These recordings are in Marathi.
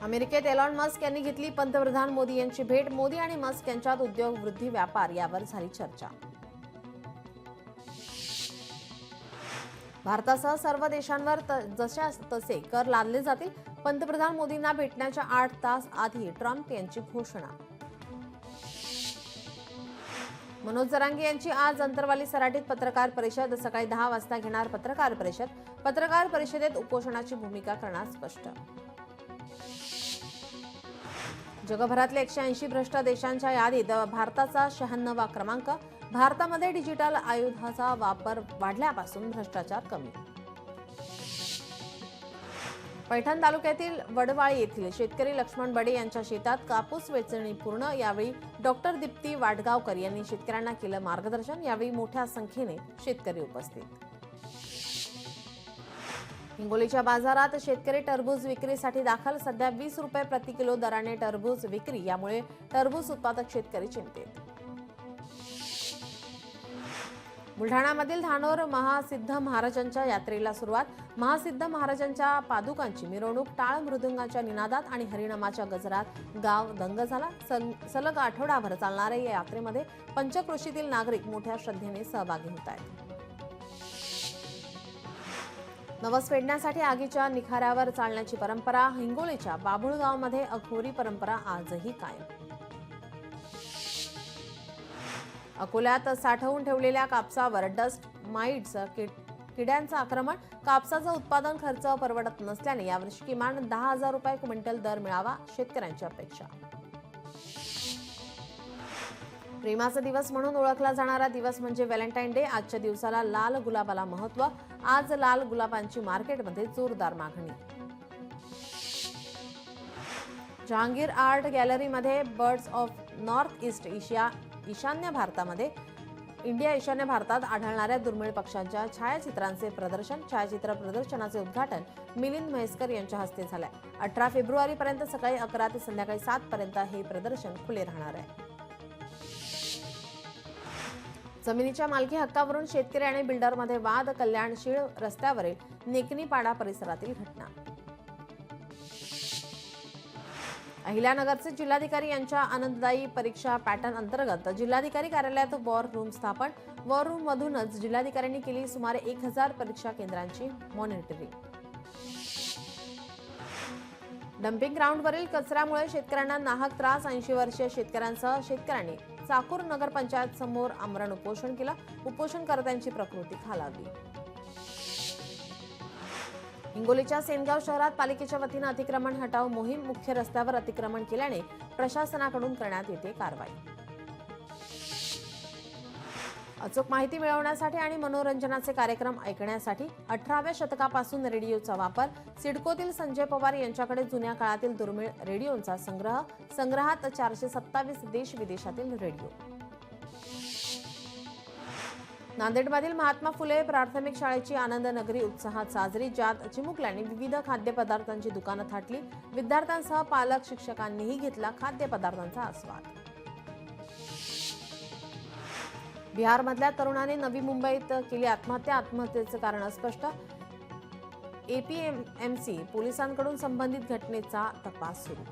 अमेरिकेत एलॉन मस्क यांनी घेतली पंतप्रधान मोदी यांची भेट. मोदी आणि मस्क यांच्यात उद्योग, वृद्धी, व्यापार यावर झाली चर्चा. भारतासह सर्व देशांवर जशा तसे कर लादले जातील. पंतप्रधान मोदींना भेटण्याच्या 8 तास आधी ट्रम्प यांची घोषणा. मनोज जरांगे यांची आज अंतरवाली सराटीत पत्रकार परिषद. सकाळी 10 वाजता घेणार पत्रकार परिषद. पत्रकार परिषदेत उपोषणाची भूमिका करणार स्पष्ट. जगभरातल्या 180 भ्रष्ट देशांच्या यादीत भारताचा 96वा क्रमांक. भारतामध्ये डिजिटल आयुधाचा वापर वाढल्यापासून भ्रष्टाचार कमी. पैठण तालुक्यातील वडवाळी येथील शेतकरी लक्ष्मण बडे यांच्या शेतात कापूस वेचणी पूर्ण. यावेळी डॉक्टर दीप्ती वाडगावकर यांनी शेतकऱ्यांना केलं मार्गदर्शन. यावेळी मोठ्या संख्येने शेतकरी उपस्थित. हिंगोलीच्या बाजारात शेतकरी टरबूज विक्रीसाठी दाखल. सध्या 20 रुपये प्रति किलो दराने टरबूज विक्री. यामुळे टरबूज उत्पादक शेतकरी चिंतेत. बुलढाणामधील धानोर महासिद्ध महाराजांच्या यात्रेला सुरुवात. महासिद्ध महाराजांच्या पादुकांची मिरवणूक टाळ मृदुंगाच्या निनादात आणि हरिनामाच्या गजरात गाव दंग झाला. सलग आठवडाभर चालणाऱ्या या यात्रेमध्ये पंचक्रोशीतील नागरिक मोठ्या श्रद्धेने सहभागी होत आहेत. नवस फेडण्यासाठी आगीच्या निखाऱ्यावर चालण्याची परंपरा. हिंगोलीच्या बाभुळगावमध्ये अघोरी परंपरा आजही कायम. अकोल्यात साठवून ठेवलेल्या कापसावर डस्ट माइट्स किड्यांचं आक्रमण. कापसाचं उत्पादन खर्च परवडत नसल्याने यावर्षी किमान 10,000 रुपये क्विंटल दर मिळावा, शेतकऱ्यांची अपेक्षा. प्रेमाचा दिवस म्हणून ओळखला जाणारा दिवस म्हणजे व्हॅलेंटाईन डे. आजच्या दिवसाला लाल गुलाबाला महत्त्व. आज लाल गुलाबांची मार्केटमध्ये जोरदार मागणी. जहांगीर आर्ट गॅलरीमध्ये बर्ड्स ऑफ नॉर्थ ईस्ट ईशान्य भारतात आढळणाऱ्या दुर्मिळ पक्ष्यांच्या छायाचित्रांचे प्रदर्शन. छायाचित्र प्रदर्शनाचे उद्घाटन मिलिंद म्हैसकर यांच्या हस्ते झालंय. 18 फेब्रुवारीपर्यंत सकाळी 11 ते संध्याकाळी 7 पर्यंत हे प्रदर्शन खुले राहणार आहे. जमिनीच्या मालकी हक्कावरून शेतकरी आणि बिल्डरमध्ये वाद. कल्याण शीळ रस्त्यावरील नेकनीपाडा परिसरातील घटना. अहिल्यानगरचे जिल्हाधिकारी यांच्या आनंददायी परीक्षा पॅटर्न अंतर्गत जिल्हाधिकारी कार्यालयात वॉर रूम स्थापन. वॉर रूम मधूनच जिल्हाधिकाऱ्यांनी केली सुमारे 1000 परीक्षा केंद्रांची मॉनिटरिंग. डम्पिंग ग्राउंडवरील कचऱ्यामुळे शेतकऱ्यांना नाहक त्रास. 80 वर्षीय शेतकऱ्यांसह शेतकऱ्यांनी चाकूर नगरपंचायत समोर आमरण उपोषण केलं. उपोषणकर्त्यांची प्रकृती खालावली. हिंगोलीच्या सेनगाव शहरात पालिकेच्या वतीनं अतिक्रमण हटाव मोहीम. मुख्य रस्त्यावर अतिक्रमण केल्याने प्रशासनाकडून करण्यात येते कारवाई. अचूक माहिती मिळवण्यासाठी आणि मनोरंजनाचे कार्यक्रम ऐकण्यासाठी 18व्या शतकापासून रेडिओचा वापर. सिडकोतील संजय पवार यांच्याकडे जुन्या काळातील दुर्मिळ रेडिओंचा संग्रह. संग्रहात 427 देश विदेशातील रेडिओ. नांदेडमधील महात्मा फुले प्राथमिक शाळेची आनंद नगरी उत्साहात साजरी. ज्यात चिमुकल्यांनी विविध खाद्यपदार्थांची दुकानं थाटली. विद्यार्थ्यांसह पालक शिक्षकांनीही घेतला खाद्यपदार्थांचा आस्वाद. बिहारमधल्या तरुणाने नवी मुंबईत केली आत्महत्या. आत्महत्येचं कारण अस्पष्ट. एपीएमसी पोलिसांकडून संबंधित घटनेचा तपास सुरू.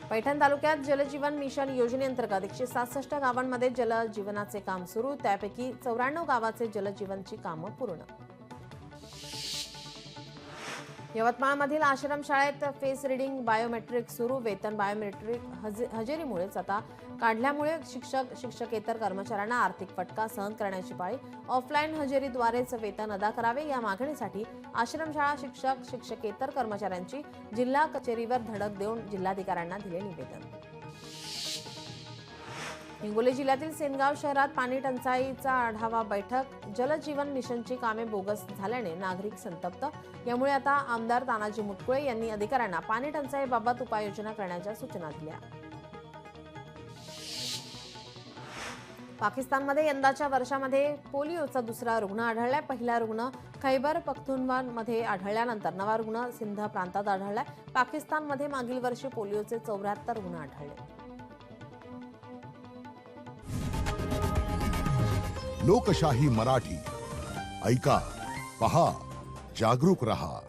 पैठण तालुक्यात जलजीवन मिशन योजनेअंतर्गत 167 गावांमध्ये जलजीवनाचे काम सुरू. त्यापैकी 94 गावाचे जलजीवनची कामं पूर्ण. यवतमाळमधील आश्रम शाळेत फेस रिडिंग बायोमेट्रिक सुरू. वेतन बायोमेट्रिक हजेरीमुळेच आता काढल्यामुळे शिक्षकेतर कर्मचाऱ्यांना आर्थिक फटका सहन करण्याची पाळी. ऑफलाईन हजेरीद्वारेच वेतन अदा करावे या मागणीसाठी आश्रमशाळा शिक्षकेतर कर्मचाऱ्यांची जिल्हा कचेरीवर धडक देऊन जिल्हाधिकाऱ्यांना दिले निवेदन. हिंगोली जिल्ह्यातील सेनगाव शहरात पाणी टंचाईचा आढावा बैठक. जलजीवन मिशनची कामे बोगस झाल्याने नागरिक संतप्त. यामुळे आता आमदार तानाजी मुटकुळे यांनी अधिकाऱ्यांना पाणी टंचाईबाबत उपाययोजना करण्याच्या सूचना दिल्या. पाकिस्तानमध्ये यंदाच्या वर्षामध्ये पोलिओचा दुसरा रुग्ण आढळलाय. पहिला रुग्ण खैबर पख्तूनख्वामध्ये आढळल्यानंतर नवा रुग्ण सिंध प्रांतात आढळलाय. पाकिस्तानमध्ये मागील वर्षी पोलिओचे 74 रुग्ण आढळले. लोकशाही मराठी ऐका, पहा, जागरूक रहा.